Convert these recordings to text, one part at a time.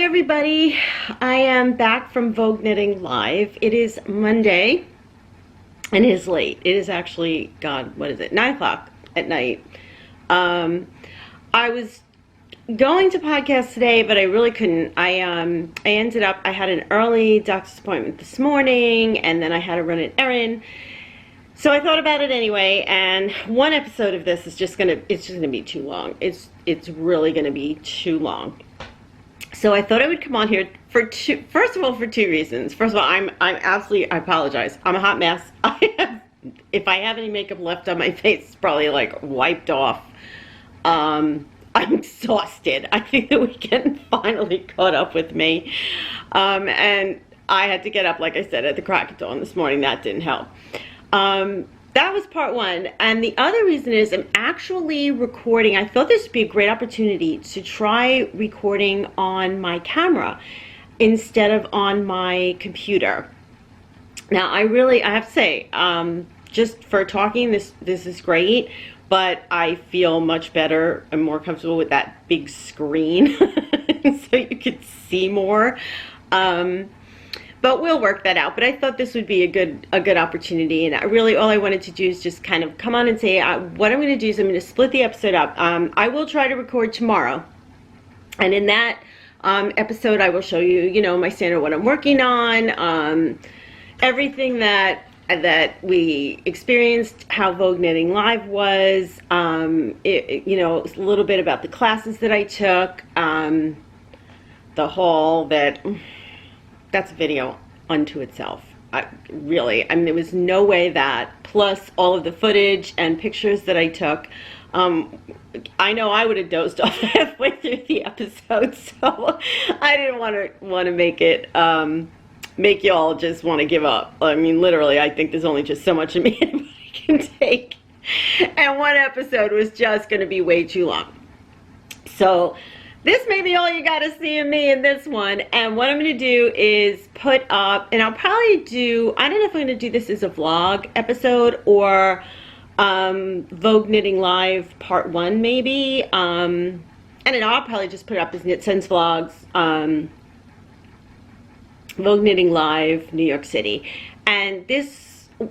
everybody, I am back from Vogue Knitting Live. It is Monday and it is late. It is actually, God, what is it, 9 o'clock at night. I was going to podcast today, but I really couldn't. I ended up, I had an early doctor's appointment this morning, and then I had to run an errand. So I thought about it anyway, and one episode of this is just gonna be too long. It's really gonna be too long. So I thought I would come on here for first of all, for two reasons. First of all, I'm absolutely, I apologize. I'm a hot mess. If I have any makeup left on my face, it's probably like wiped off. I'm exhausted. I think the weekend finally caught up with me. And I had to get up, like I said, at the crack of dawn this morning. That didn't help. That was part one. And the other reason is I'm actually recording. I thought this would be a great opportunity to try recording on my camera instead of on my computer. Now, I have to say, just for talking, this is great, but I feel much better and more comfortable with that big screen so you could see more. But we'll work that out. But I thought this would be a good opportunity, and all I wanted to do is just kind of come on and say what I'm going to do is I'm going to split the episode up. I will try to record tomorrow, and in that episode I will show you, my standard, what I'm working on, everything that we experienced, how Vogue Knitting Live was, a little bit about the classes that I took, the haul that's a video unto itself. There was no way that, plus all of the footage and pictures that I took, I know I would have dozed off halfway through the episode, so I didn't want to make it, make you all just want to give up. I mean, literally, I think there's only just so much of me anybody can take, and one episode was just going to be way too long. So this may be all you got to see of me in this one. And what I'm going to do is put up, and I'll probably do, I don't know if I'm going to do this as a vlog episode or Vogue Knitting Live Part 1 maybe. And then I'll probably just put it up as KnitScents Vlogs, Vogue Knitting Live, New York City. And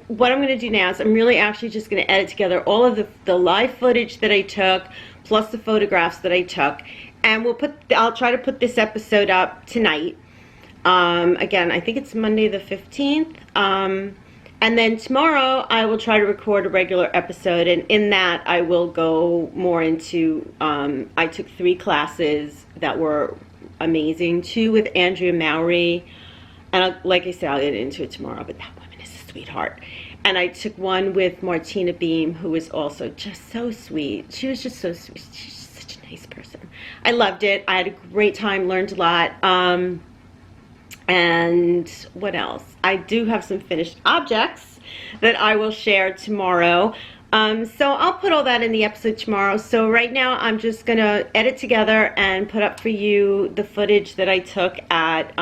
what I'm going to do now is I'm really actually just going to edit together all of the live footage that I took, plus the photographs that I took. And I'll try to put this episode up tonight. Again, I think it's Monday the 15th. And then tomorrow I will try to record a regular episode. And in that I will go more into, I took 3 classes that were amazing. 2 with Andrea Mowry. And like I said, I'll get into it tomorrow. But that woman is a sweetheart. And I took one with Martina Beam, who was also just so sweet. She was just so sweet. She's such a nice person. I loved it. I had a great time, learned a lot. And what else? I do have some finished objects that I will share tomorrow. So I'll put all that in the episode tomorrow. So right now I'm just going to edit together and put up for you the footage that I took at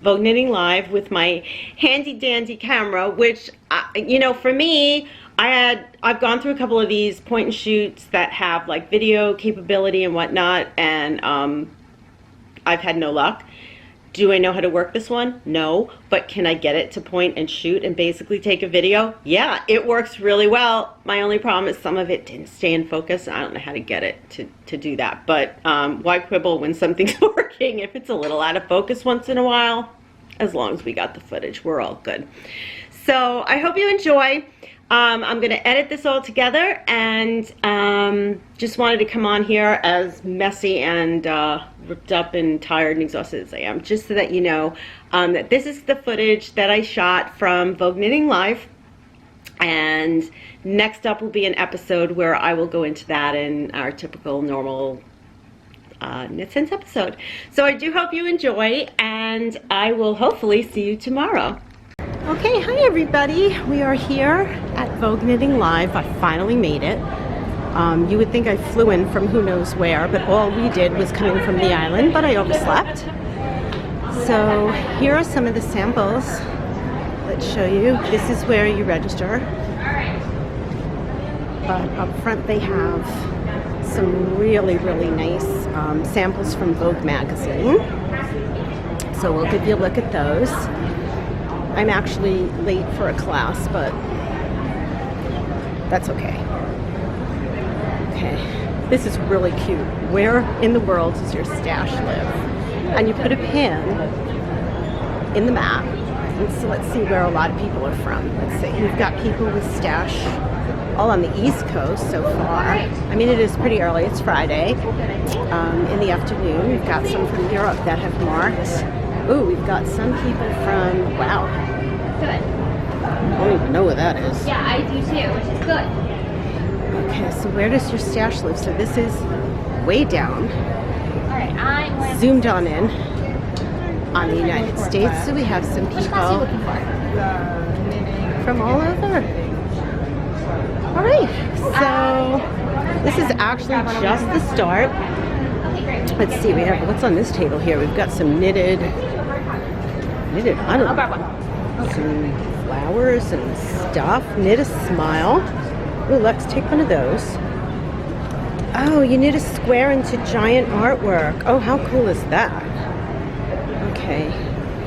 Vogue Knitting Live with my handy dandy camera, which, for me, I've gone through a couple of these point and shoots that have like video capability and whatnot, and I've had no luck. Do I know how to work this one? No. But can I get it to point and shoot and basically take a video? Yeah, it works really well. My only problem is some of it didn't stay in focus. I don't know how to get it to do that. But why quibble when something's working if it's a little out of focus once in a while? As long as we got the footage, we're all good. So I hope you enjoy. I'm going to edit this all together, and just wanted to come on here as messy and ripped up and tired and exhausted as I am, just so that you know that this is the footage that I shot from Vogue Knitting Live. And next up will be an episode where I will go into that in our typical normal KnitScents episode. So I do hope you enjoy, and I will hopefully see you tomorrow. Okay, hi everybody. We are here at Vogue Knitting Live. I finally made it. You would think I flew in from who knows where, but all we did was coming from the island, but I overslept. So here are some of the samples. Let's show you. This is where you register. But up front they have some really, really nice samples from Vogue magazine. So we'll give you a look at those. I'm actually late for a class, but that's okay. Okay, this is really cute. Where in the world does your stash live? And you put a pin in the map. And so let's see where a lot of people are from. Let's see, we've got people with stash all on the East Coast so far. I mean, it is pretty early. It's Friday in the afternoon. We've got some from Europe that have marked. Ooh, we've got some people from, wow. Good. I don't even know what that is. Yeah, I do too, which is good. Okay, so where does your stash live? So this is way down. All right, I'm going to... Zoomed on in on the United States. So we have some Which class are you people looking for? from all over. All right, so this is actually just the start. Okay, great. Let's see, we have, what's on this table here? We've got some knitted, I don't I'll know, grab one. some flowers and stuff. Knit a smile. Ooh, let's take one of those. Oh, you knit a square into giant artwork. Oh, how cool is that? Okay,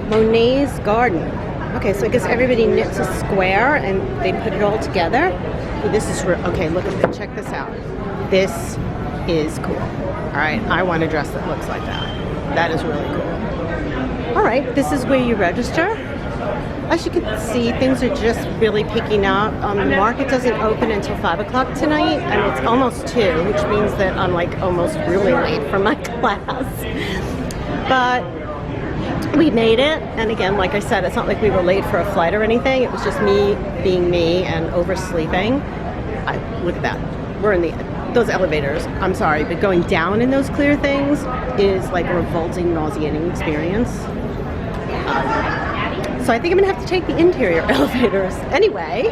Monet's Garden. Okay, so I guess everybody knits a square and they put it all together. Ooh, this is okay. Look at this. Check this out. This is cool. All right, I want a dress that looks like that. That is really cool. All right, this is where you register. As you can see, things are just really picking up. The market doesn't open until 5 o'clock tonight, and it's almost 2, which means that I'm like almost really late for my class. But we made it, and again, like I said, it's not like we were late for a flight or anything. It was just me being me and oversleeping. Look at that. We're in those elevators. I'm sorry, but going down in those clear things is like a revolting, nauseating experience. So I think I'm gonna have to take the interior elevators. Anyway,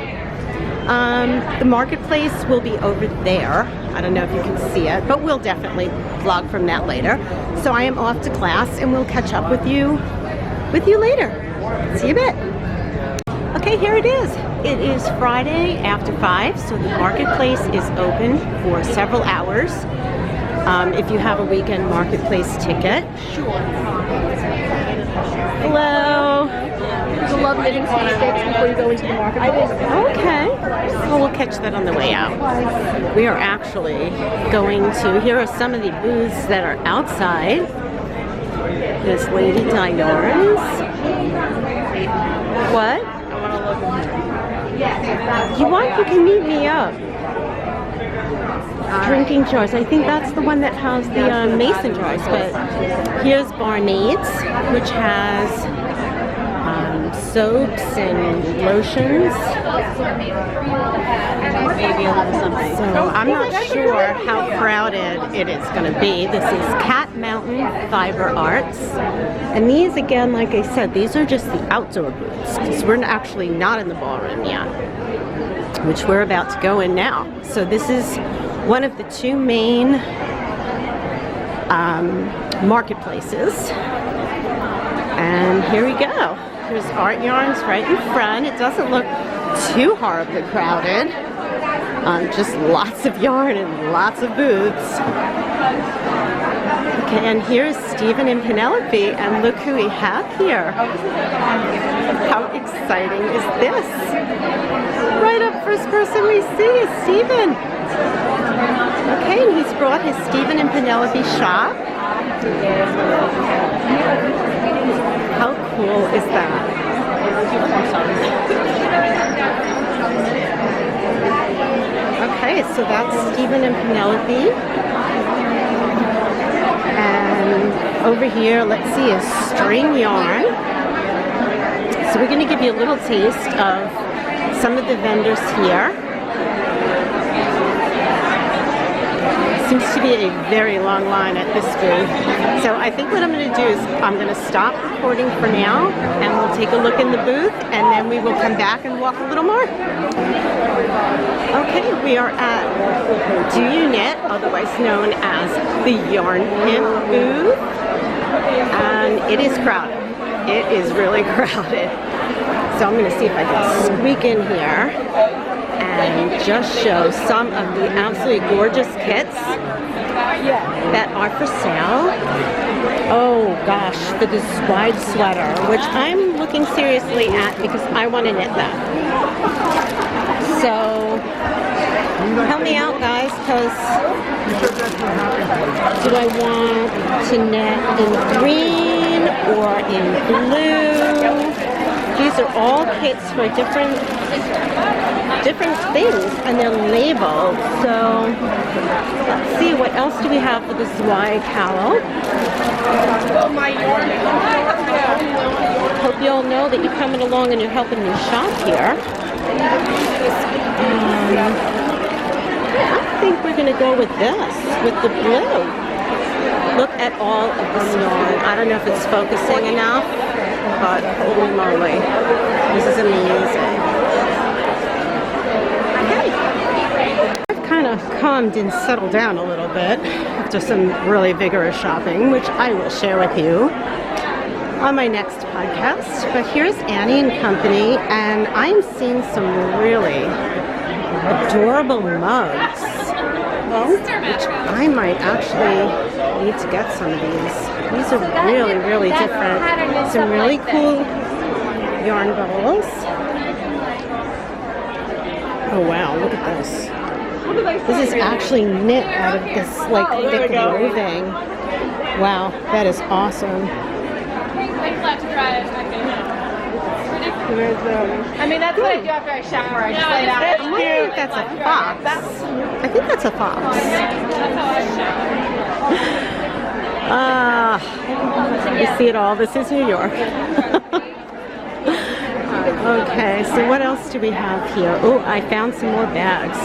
the marketplace will be over there. I don't know if you can see it, but we'll definitely vlog from that later. So I am off to class, and we'll catch up with you later. See you in a bit. Okay, here it is. It is Friday after 5, so the marketplace is open for several hours. If you have a weekend marketplace ticket. Hello. You love knitting sticks before you go into the market. Okay. Well, we'll catch that on the way out. We are actually going to, here are some of the booths that are outside. This Lady Di Yarns. What? You can meet me up. Drinking jars. I think that's the one that has the mason jars. But here's Barmaid's, which has soaps and lotions. So I'm not sure how crowded it is going to be. This is Cat Mountain Fiber Arts. And these, again, like I said, these are just the outdoor booths, because we're actually not in the ballroom yet, which we're about to go in now. So this is one of the 2 main marketplaces. And here we go. Here's Art Yarns right in front. It doesn't look too horribly crowded. Just lots of yarn and lots of booths. Okay, and here's Stephen and Penelope, and look who we have here. How exciting is this? Right up, first person we see is Stephen. Okay, and he's brought his Stephen and Penelope shop. How cool is that? Okay, so that's Stephen and Penelope. And over here, let's see, is string yarn. So we're going to give you a little taste of some of the vendors here. Seems to be a very long line at this booth. So I think what I'm going to do is I'm going to stop recording for now, and we'll take a look in the booth, and then we will come back and walk a little more. Okay, we are at Do You Knit, otherwise known as the Yarn Pimp booth, and it is crowded. It is really crowded. So I'm going to see if I can squeak in here and just show some of the absolutely gorgeous kits that are for sale. Oh gosh, for this wide sweater, which I'm looking seriously at because I want to knit that. So help me out, guys, because do I want to knit in green or in blue? These are all kits for different things, and they're labeled. So let's see, what else do we have for this wide cowl? Hope you all know that you're coming along and you're helping me shop here. I think we're going to go with this, with the blue. Look at all of this yarn. I don't know if it's focusing enough, but holy moly, this is amazing. I've kind of calmed and settled down a little bit after some really vigorous shopping, which I will share with you on my next podcast. But here's Annie and Company, and I'm seeing some really adorable mugs, which I might actually need to get some of these. These are really, really different. Some really cool yarn bowls. Oh wow, look at this. This is actually knit out of this like thick weaving. Wow, that is awesome. I mean, that's what I do after I shower. I just lay down. I wonder if that's a fox. I think that's a fox. You see it all. This is New York. Okay, so what else do we have here? Oh, I found some more bags.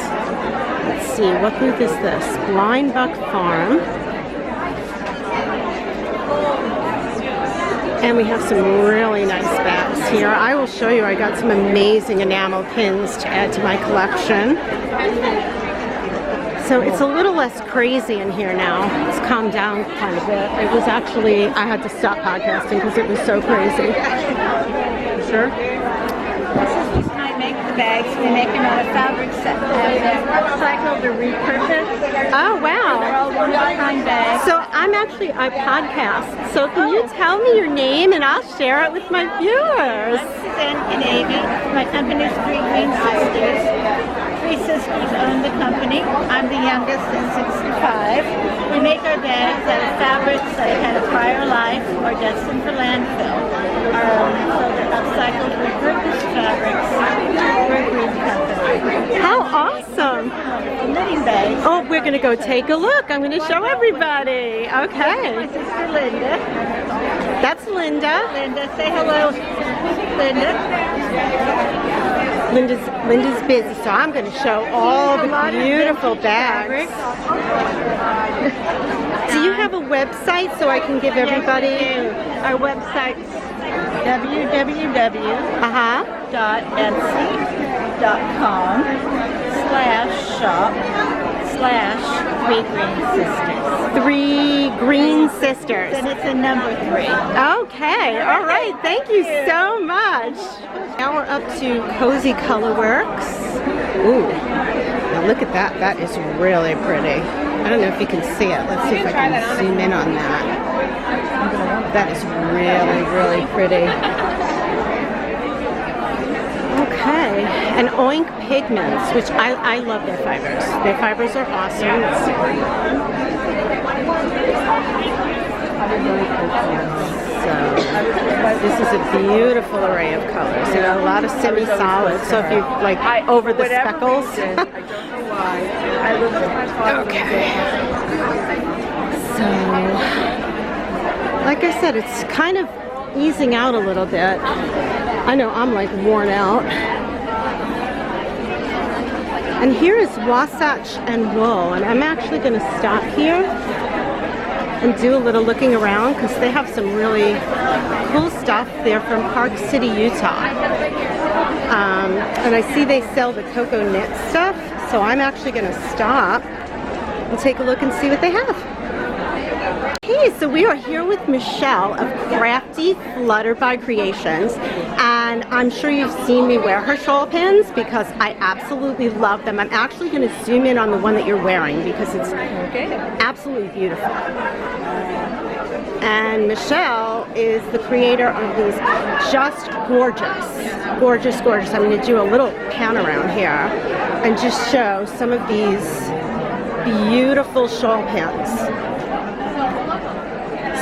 Let's see, what booth is this? Blind Buck Farm. And we have some really nice bags here. I will show you, I got some amazing enamel pins to add to my collection. So it's a little less crazy in here now. It's calmed down quite a bit. It was actually, I had to stop podcasting because it was so crazy. Sure? This is the reason I make the bags. We make them out of fabric set. They're upcycled or repurposed. Oh, wow. They're all one-of-a-kind bags. So I podcast. So can you tell me your name and I'll share it with my viewers? I'm Suzanne Canavy. My company's Three Green Sisters. Three sisters own the company. I'm the youngest at 65. We make our bags out of fabrics that have had a prior life or destined for landfill. So they're upcycled, repurposed fabrics. We're a green company. How awesome! Knitting bags. Oh, we're going to go take a look. I'm going to show everybody. Okay. My sister Linda. That's Linda. Linda, say hello. Linda. Linda's busy, so I'm going to show all the beautiful bags. Do you have a website so I can give everybody? Yes, we do. Our website's www.etsy.com/shop/3 Green Sisters. 3 Green Sisters. And it's a number 3. Okay, all right. Thank you so much. Now we're up to Cozy Colorworks. Ooh, now look at that. That is really pretty. I don't know if you can see it. Let's see if I can zoom in on that. That is really, really pretty. Okay, and Oink Pigments, which I love their fibers. Their fibers are awesome. Let's see. So, this is a beautiful array of colors. You know, a lot of semi-solid. So if you like over the speckles. Okay. So, like I said, it's kind of easing out a little bit. I know I'm like worn out. And here is Wasatch and Wool, and I'm actually going to stop here and do a little looking around because they have some really cool stuff. They're from Park City, Utah. And I see they sell the Cocoa Knit stuff, so I'm actually going to stop and take a look and see what they have. Hey Okay, so we are here with Michelle of Crafty Flutterby Creations, and I'm sure you've seen me wear her shawl pins because I absolutely love them. I'm actually going to zoom in on the one that you're wearing because it's absolutely beautiful. And Michelle is the creator of these just gorgeous, gorgeous, gorgeous. I'm going to do a little pan around here and just show some of these beautiful shawl pins.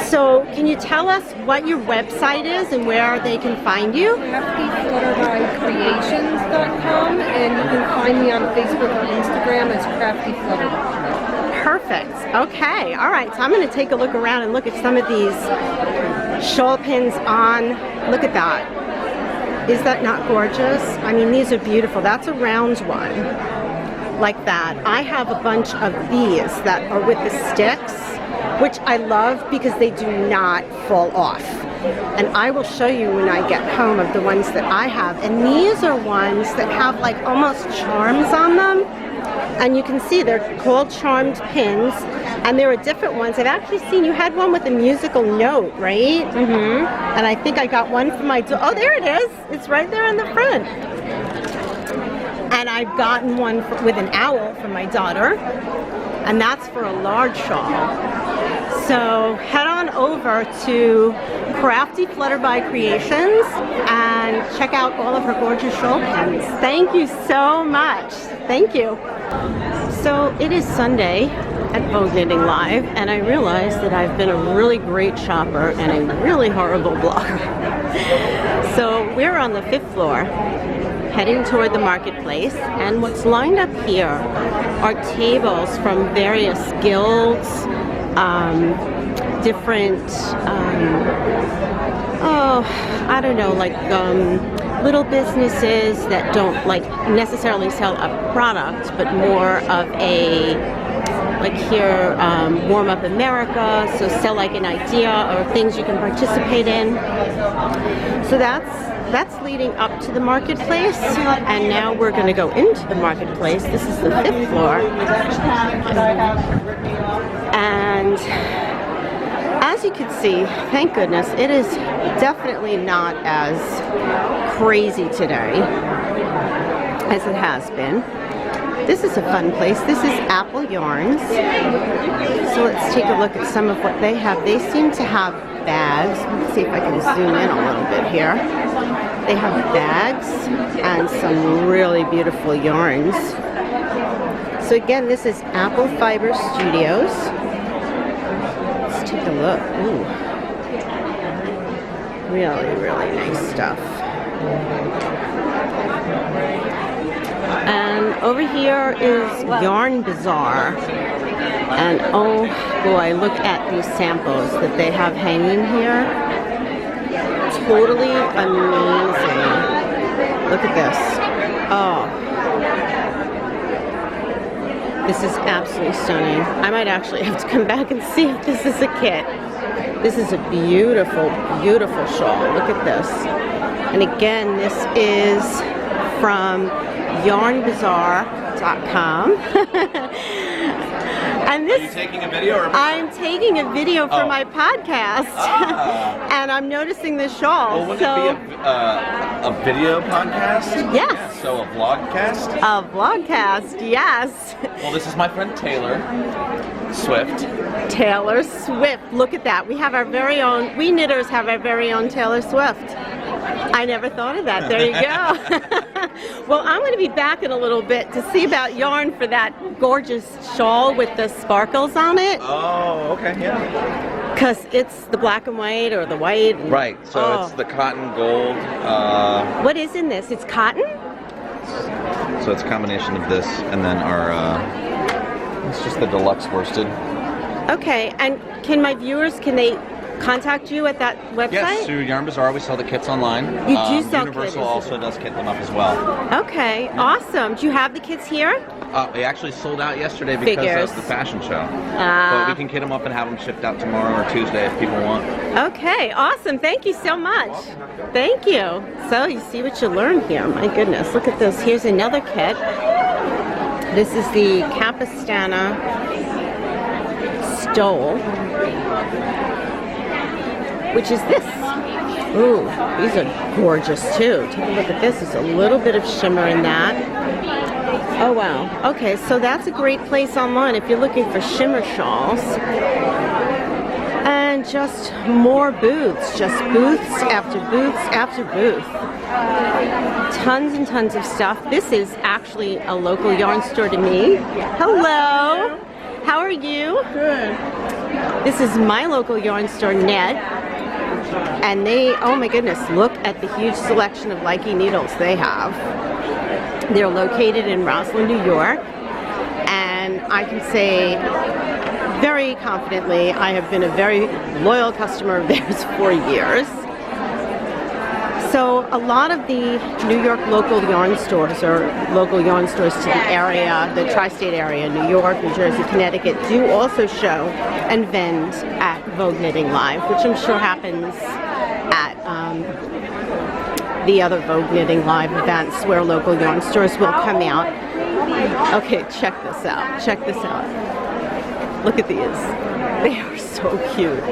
So can you tell us what your website is and where they can find you? CraftyFlutterbyCreations.com, and you can find me on Facebook or Instagram as Crafty Flutterby. Perfect. Okay. All right. So I'm going to take a look around and look at some of these shawl pins on. Look at that. Is that not gorgeous? I mean, these are beautiful. That's a round one like that. I have a bunch of these that are with the sticks, which I love because they do not fall off. And I will show you when I get home of the ones that I have. And these are ones that have like almost charms on them. And you can see they're called charmed pins, and there are different ones. I've actually seen you had one with a musical note, right? Mm-hmm. And I think I got one for my daughter. Oh, there it is. It's right there in the front. And I've gotten one with an owl for my daughter, and that's for a large shawl. So head on over to Crafty Flutterby Creations and check out all of her gorgeous shawl pins. Thank you so much. Thank you. So it is Sunday at Vogue Knitting Live, and I realize that I've been a really great shopper and a really horrible blogger. So we're on the 5th floor, heading toward the marketplace, and what's lined up here are tables from various guilds, different, I don't know, like little businesses that don't like necessarily sell a product, but more of a, like here, Warm Up America, so sell like an idea or things you can participate in. So that's leading up to the marketplace, and now we're going to go into the marketplace. This is the 5th floor, and as you can see, thank goodness, it is definitely not as crazy today as it has been. This is a fun place. This is Apple Yarns. So let's take a look at some of what they have. They seem to have bags. Let's see if I can zoom in a little bit here. They have bags and some really beautiful yarns. So again, this is Apple Fiber Studios. Let's take a look. Ooh. Really, really nice stuff. And over here is Yarn Bazaar. And oh boy, look at these samples that they have hanging here. Totally amazing. Look at this. Oh. This is absolutely stunning. I might actually have to come back and see if this is a kit. This is a beautiful, beautiful shawl. Look at this. And again, this is from yarnbazaar.com. And this, are you taking a video? Or I'm taking a video for my podcast, and I'm noticing this shawl. Well, wouldn't it be a video podcast? Yes. Yeah, so a vlogcast? A vlogcast, yes. Well, this is my friend Taylor Swift. Taylor Swift. Look at that. We have our very own, we knitters have our very own Taylor Swift. I never thought of that. There you go. Well, I'm going to be back in a little bit to see about yarn for that gorgeous shawl with the sparkles on it. Oh, okay, yeah. Because it's the black and white or the white. Right, so it's the cotton gold. What is in this? It's cotton? So it's a combination of this and then our, it's just the deluxe worsted. Okay, and can my viewers, can they contact you at that website? Yes, through Yarn Bazaar. We sell the kits online. You do sell Universal kits. also does kit them up as well. Okay, awesome. Do you have the kits here? We actually sold out yesterday because of the fashion show. But we can kit them up and have them shipped out tomorrow or Tuesday if people want. Okay, awesome. Thank you so much. Thank you. So you see what you learn here. My goodness, look at this. Here's another kit. This is the Capistana stole, which is this. Ooh, these are gorgeous too. Take a look at this. There's a little bit of shimmer in that. Oh wow. Okay, so that's a great place online if you're looking for shimmer shawls. And just more booths, just booths after booths after booth. Tons and tons of stuff. This is actually a local yarn store to me. Hello. How are you? Good. This is my local yarn store, Knit. And they, oh my goodness, look at the huge selection of Likey needles they have. They're located in Roslyn, New York. And I can say very confidently, I have been a very loyal customer of theirs for years. So a lot of the New York local yarn stores, or local yarn stores to the area, the tri-state area, New York, New Jersey, Connecticut, do also show and vend at Vogue Knitting Live, which I'm sure happens at the other Vogue Knitting Live events where local yarn stores will come out. Okay, check this out. Check this out. Look at these. They are so cute.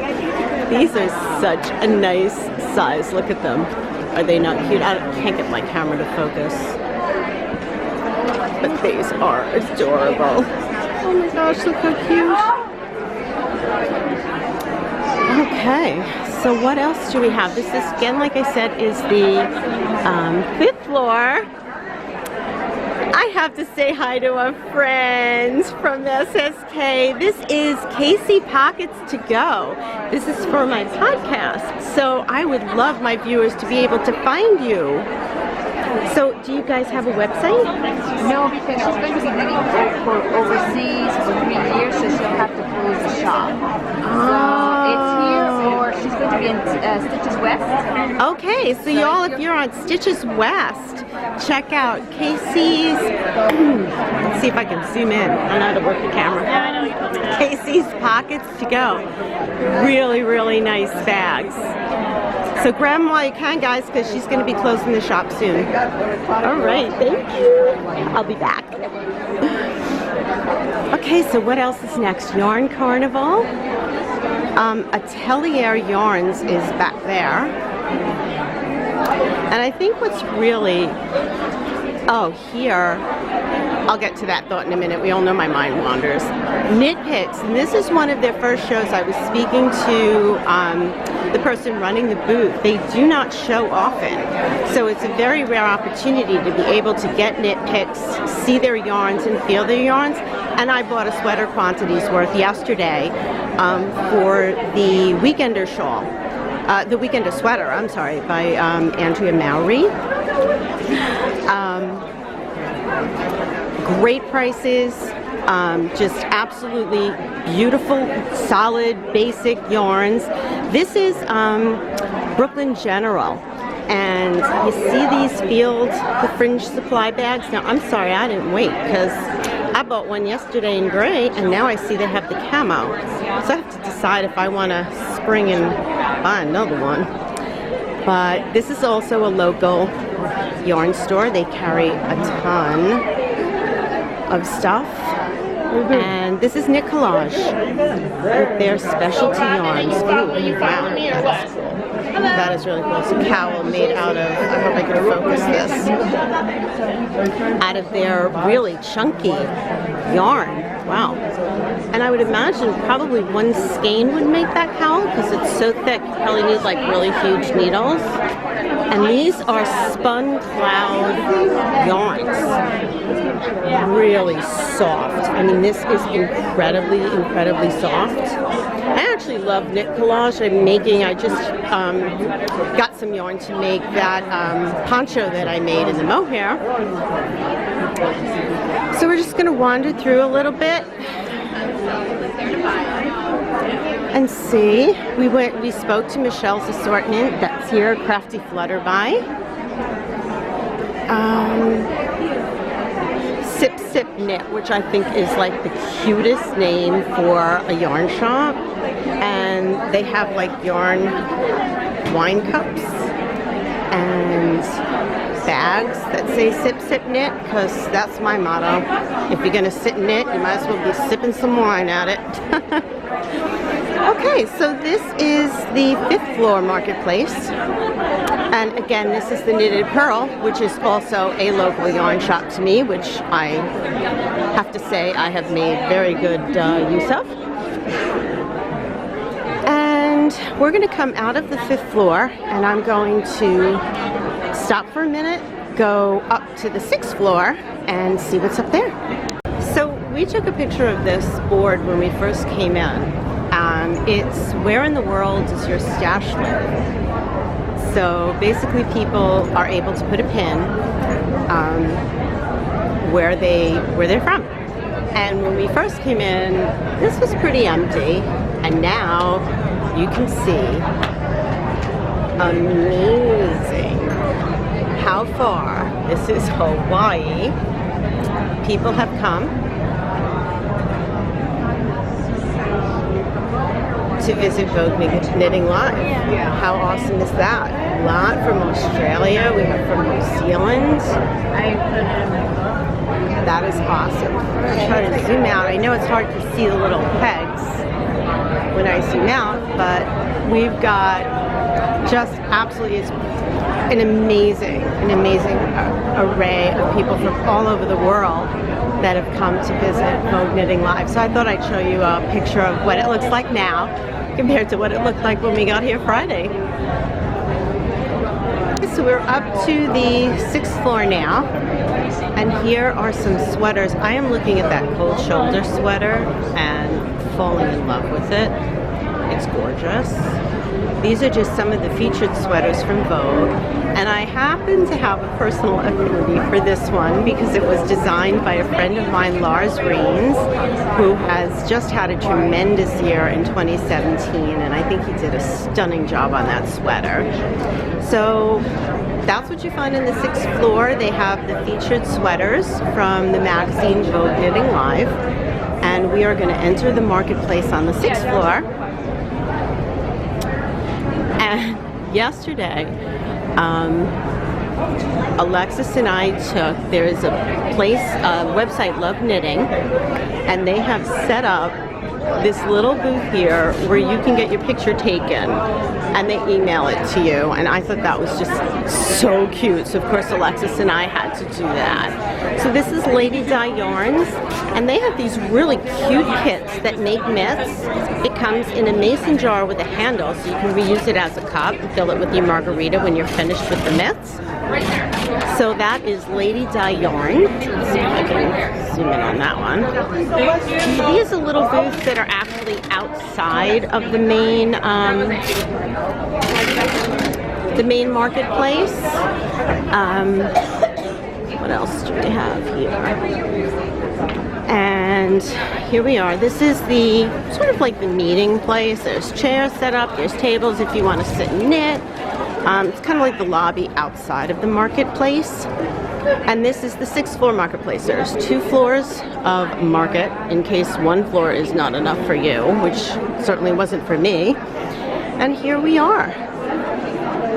These are such a nice size. Look at them. Are they not cute? I can't get my camera to focus. But these are adorable. Oh my gosh, look how cute. Okay, so what else do we have? This is, again, like I said, is the 5th floor. I have to say hi to our friends from SSK. This is Casey Pockets to Go. This is for my podcast, so I would love my viewers to be able to find you. So, do you guys have a website? No, because she's going to be living for overseas for 3 years, so she'll have to close the shop. So it's here, or she's going to be in Stitches West. Okay, so y'all, if you're on Stitches West, check out Casey's. Let's see if I can zoom in. I know how to work the camera. Casey's Pockets to Go. Really, really nice bags. So grab them while you can, guys, because she's going to be closing the shop soon. All right, thank you. I'll be back. Okay, so what else is next? Yarn Carnival. Atelier Yarns is back there. And I think what's really, oh, here, I'll get to that thought in a minute. We all know my mind wanders. Knit Picks, and this is one of their first shows. I was speaking to the person running the booth. They do not show often, so it's a very rare opportunity to be able to get knit picks, see their yarns, and feel their yarns. And I bought a sweater quantities worth yesterday for the Weekender shawl, the Weekender sweater, I'm sorry, by Andrea Mowry. Great prices, just absolutely beautiful, solid, basic yarns. This is Brooklyn General, and you see these field, the fringe supply bags. Now, I'm sorry I didn't wait, because I bought one yesterday in gray, and now I see they have the camo. So I have to decide if I want to spring and buy another one. But this is also a local yarn store. They carry a ton of stuff. And this is Knit Collage with their specialty yarns. Ooh, wow, that is cool. That is really cool. It's a cowl made out of, I hope I can focus this, out of their really chunky yarn. Wow. And I would imagine probably one skein would make that cowl because it's so thick. You probably need like really huge needles. And these are spun cloud yarns. Really soft. I mean, this is incredibly, incredibly soft. I actually love Knit Collage. I just got some yarn to make that poncho that I made in the mohair. So we're just going to wander through a little bit and see. We spoke to Michelle's assortment. That's here, Crafty Flutterby. Sip Sip Knit, which I think is like the cutest name for a yarn shop. And they have like yarn wine cups and bags that say sip, sip, knit, because that's my motto. If you're going to sit and knit, you might as well be sipping some wine at it. Okay, so this is the 5th floor marketplace. And again, this is the Knitted Pearl, which is also a local yarn shop to me, which I have to say I have made very good use of. And we're going to come out of the 5th floor, and I'm going to stop for a minute, go up to the 6th floor, and see what's up there. So we took a picture of this board when we first came in. It's where in the world does your stash live? So basically people are able to put a pin where they're from. And when we first came in, this was pretty empty, and now you can see amazing how far, this is Hawaii, people have come to visit Vogue Knitting Live. How awesome is that? A lot from Australia, we have from New Zealand. That is awesome. I'm trying to zoom out. I know it's hard to see the little pegs when I zoom out, but we've got just absolutely an amazing array of people from all over the world that have come to visit Vogue Knitting Live. So I thought I'd show you a picture of what it looks like now compared to what it looked like when we got here Friday. So we're up to the 6th floor now, and here are some sweaters. I am looking at that cold shoulder sweater and falling in love with it. It's gorgeous. These are just some of the featured sweaters from Vogue, and I happen to have a personal affinity for this one because it was designed by a friend of mine, Lars Reens, who has just had a tremendous year in 2017, and I think he did a stunning job on that sweater. So that's what you find in the 6th floor. They have the featured sweaters from the magazine Vogue Knitting Live, and we are going to enter the marketplace on the 6th floor. And yesterday, Alexis and I there is a website, Love Knitting, and they have set up this little booth here where you can get your picture taken, and they email it to you, and I thought that was just so cute. So of course Alexis and I had to do that. So this is Lady Di Yarns, and they have these really cute kits that make mitts. It comes in a mason jar with a handle, so you can reuse it as a cup and fill it with your margarita when you're finished with the mitts. So that is Lady Di Yarn. Let's see if I can zoom in on that one. These are little booths that are actually outside of the main marketplace. What else do we have here? And here we are. This is the sort of like the meeting place. There's chairs set up, there's tables if you want to sit and knit. It's kind of like the lobby outside of the marketplace. And this is the 6th floor marketplace. There's 2 floors of market in case one floor is not enough for you, which certainly wasn't for me. And here we are.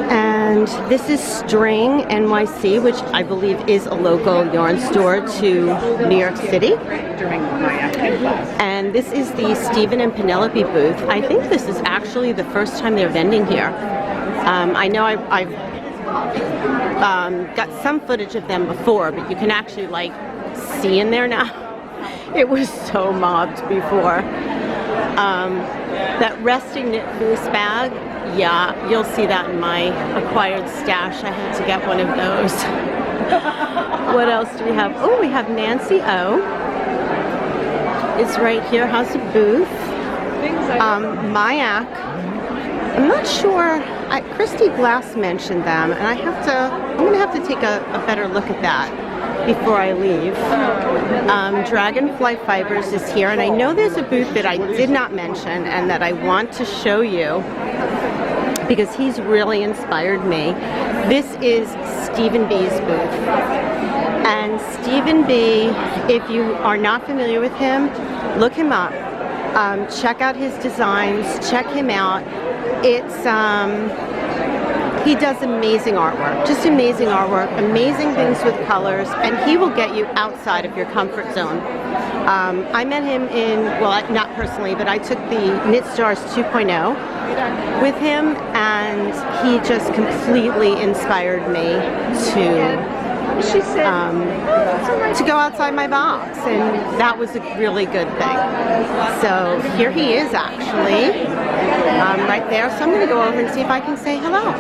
And this is String NYC, which I believe is a local yarn store to New York City. And this is the Stephen and Penelope booth. I think this is actually the first time they're vending here. I know I've got some footage of them before, but you can actually like see in there now. It was so mobbed before. That resting knit fleece bag, yeah, you'll see that in my acquired stash. I had to get one of those. What else do we have? Oh, we have Nancy O. It's right here, has a booth. Mayak. I'm not sure. Christy Glass mentioned them, and I'm going to have to take a better look at that before I leave. Dragonfly Fibers is here, and I know there's a booth that I did not mention and that I want to show you because he's really inspired me. This is Stephen B's booth. And Stephen B, if you are not familiar with him, look him up. Check out his designs, check him out. It's He does amazing artwork, just amazing artwork, amazing things with colors, and he will get you outside of your comfort zone. I met him in, well, not personally, but I took the Knit Stars 2.0 with him, and he just completely inspired me to go outside my box, and that was a really good thing. So here he is, actually, right there. So I'm going to go over and see if I can say hello.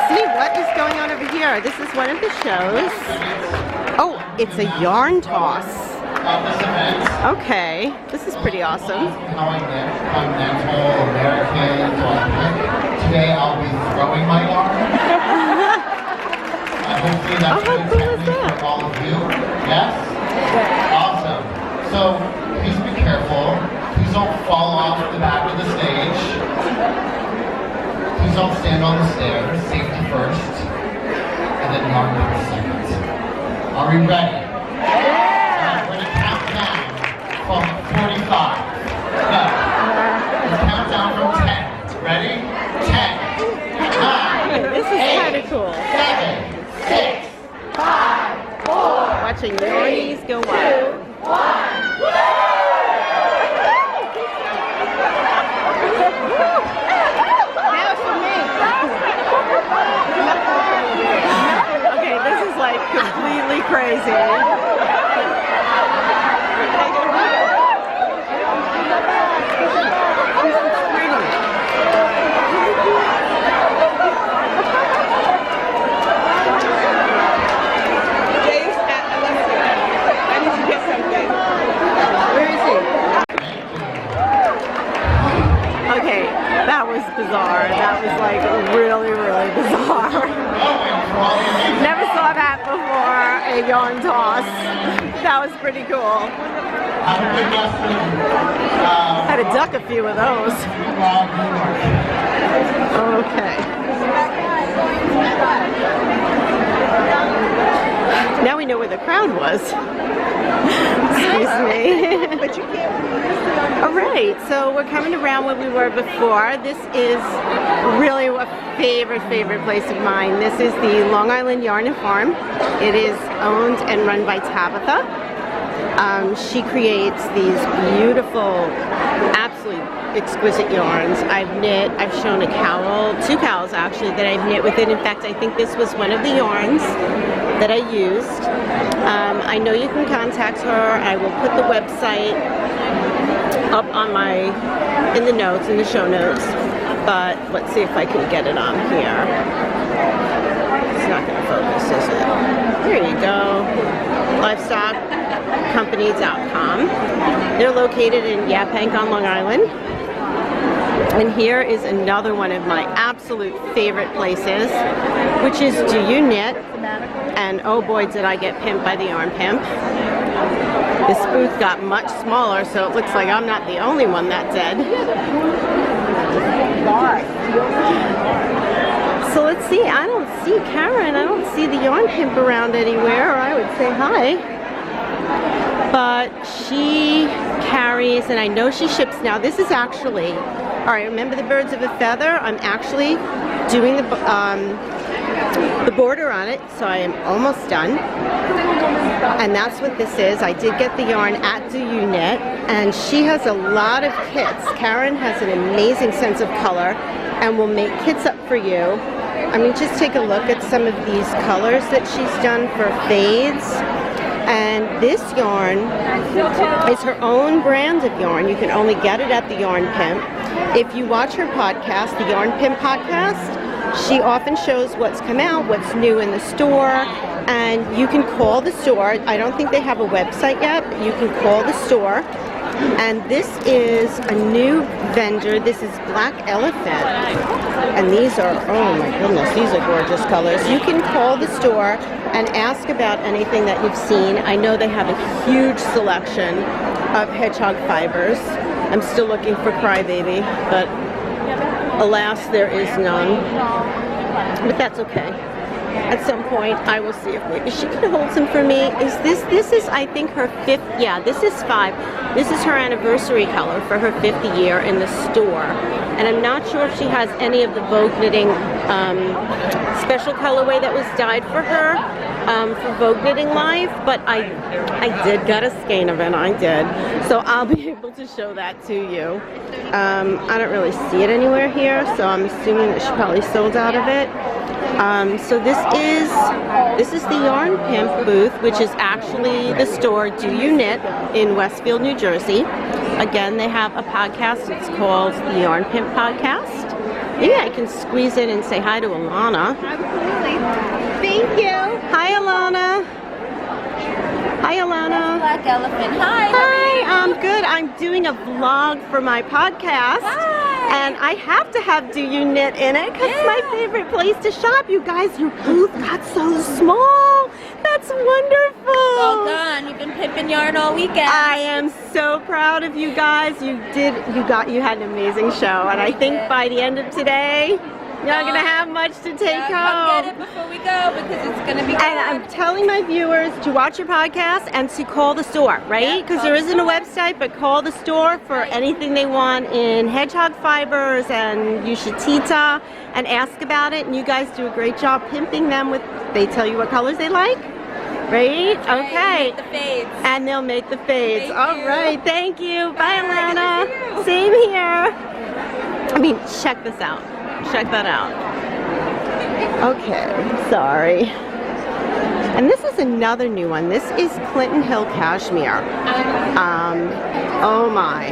See what is going on over here. This is one of the shows. Oh, it's a yarn toss. Okay, this is pretty awesome. Today I'll be throwing my yarn. Hopefully that's how cool is that? for all of you. Yes? Awesome. So please be careful. Please don't fall off the back of the stage. Please don't stand on the stairs. Safety first. And then yarn second. Are we ready? Yeah! We're going to count down from 45. Go. Let's count down from 10. Ready? 10. 9. This is kind of cool. 7. 6, 5, 4, Watching yarnies go wild. 2, 1. Okay, this is like completely crazy. Okay, that was bizarre. That was like really, really bizarre. Never saw that before, a yarn toss. That was pretty cool. Had to duck a few of those. Okay. Now we know where the crowd was. Excuse me. But you can't. All right, so we're coming around where we were before. This is really a favorite place of mine. This is the Long Island Yarn and Farm. It is owned and run by Tabitha. She creates these beautiful, absolutely exquisite yarns. I've shown a cowl, 2 cowls actually, that I've knit with it. In fact, I think this was one of the yarns that I used. I know you can contact her. I will put the website up on in the notes, in the show notes, but let's see if I can get it on here. It's not going to focus, is it? There you go. LivestockCompany.com. They're located in Yaphank on Long Island. And here is another one of my absolute favorite places, which is Do You Knit? And oh boy, did I get pimped by the Yarn Pimp. This booth got much smaller, so it looks like I'm not the only one that did. So let's see, I don't see Karen, I don't see the Yarn Pimp around anywhere, or I would say hi. But she carries, and I know she ships now. This is actually, all right, remember the Birds of a Feather? I'm actually doing the border on it, so I am almost done. And that's what this is. I did get the yarn at Do You Knit, and she has a lot of kits. Karen has an amazing sense of color and will make kits up for you. I mean, just take a look at some of these colors that she's done for fades. And this yarn is her own brand of yarn. You can only get it at the Yarn Pimp. If you watch her podcast, the Yarn Pimp podcast, she often shows what's come out, what's new in the store, and you can call the store. I don't think they have a website yet, but you can call the store. And this is a new vendor. This is Black Elephant. And these are, oh my goodness, these are gorgeous colors. You can call the store and ask about anything that you've seen. I know they have a huge selection of hedgehog fibers. I'm still looking for Crybaby, but alas, there is none. But that's okay. at some point. I will see if maybe she can hold some for me. This is I think her 5th, yeah, this is 5. This is her anniversary color for her 5th year in the store. And I'm not sure if she has any of the Vogue Knitting special colorway that was dyed for her for Vogue Knitting Live, but I did get a skein of it, I did. So I'll be able to show that to you. I don't really see it anywhere here, so I'm assuming that she probably sold out of it. So this is the Yarn Pimp booth, which is actually the store Do You Knit in Westfield, New Jersey. Again, they have a podcast. It's called the Yarn Pimp Podcast. Maybe I can squeeze in and say hi to Alana. Absolutely. Thank you. Hi, Alana. Hi, Alana. Black Elephant. Hi. Hi, I'm good. I'm doing a vlog for my podcast. Hi. And I have to have Do You Knit in it because it's my favorite place to shop. You guys, your booth got so small. That's wonderful. Well done. You've been pimping yarn all weekend. I am so proud of you guys. You had an amazing show. And I think by the end of today, you're not going to have much to take home. Come get it before we go because it's going to be good. And I'm telling my viewers to watch your podcast and to call the store, right? Because there isn't a website, but call the store for anything they want in hedgehog fibers and Ushitita and ask about it. And you guys do a great job pimping them with, they tell you what colors they like, right? Okay. The fades. And they'll make the fades. All right. Thank you. Bye, Alana. Good to see Same here. I mean, check this out. Check that out. Okay, sorry. And this is another new one. This is Clinton Hill Cashmere. Oh my.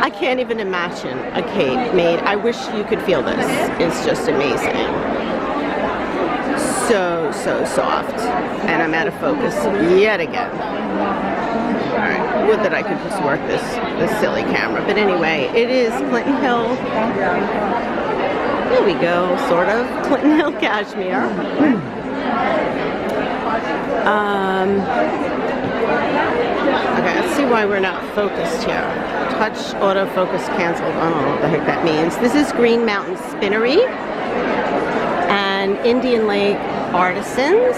I can't even imagine a cape made. I wish you could feel this. It's just amazing. So soft. And I'm out of focus yet again. Alright, would that I could just work this silly camera. But anyway, it is Clinton Hill. There we go, sort of. Clinton Hill Cashmere. Okay, let's see why we're not focused here. Touch autofocus canceled. I don't know what the heck that means. This is Green Mountain Spinnery and Indian Lake Artisans.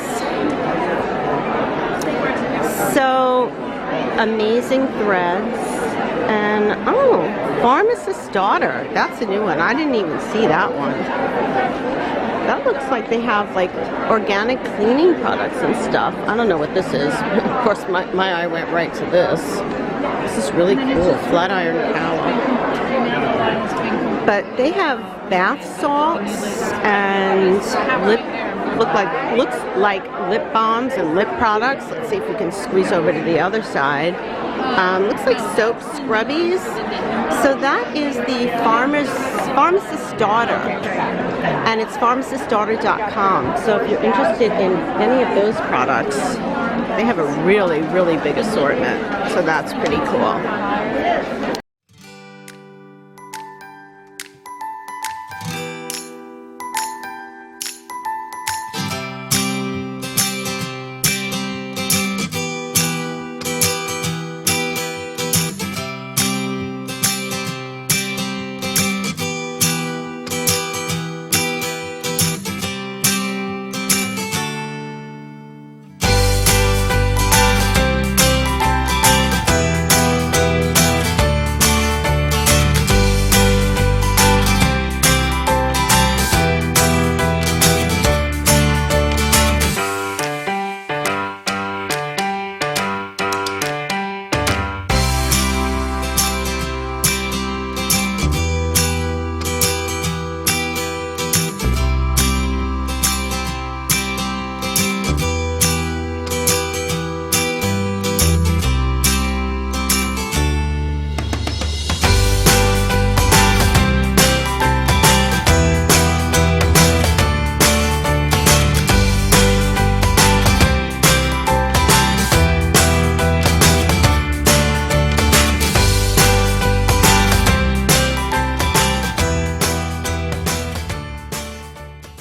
So amazing threads. And Pharmacist's Daughter. That's a new one. I didn't even see that one. That looks like they have like organic cleaning products and stuff. I don't know what this is. Of course, my eye went right to this. This is really cool. Flat iron towel. But they have bath salts and looks like lip balms and lip products. Let's see if we can squeeze over to the other side. Looks like soap scrubbies. So that is the Pharmacist's Daughter, and it's pharmacistdaughter.com. So if you're interested in any of those products, they have a really big assortment. So that's pretty cool.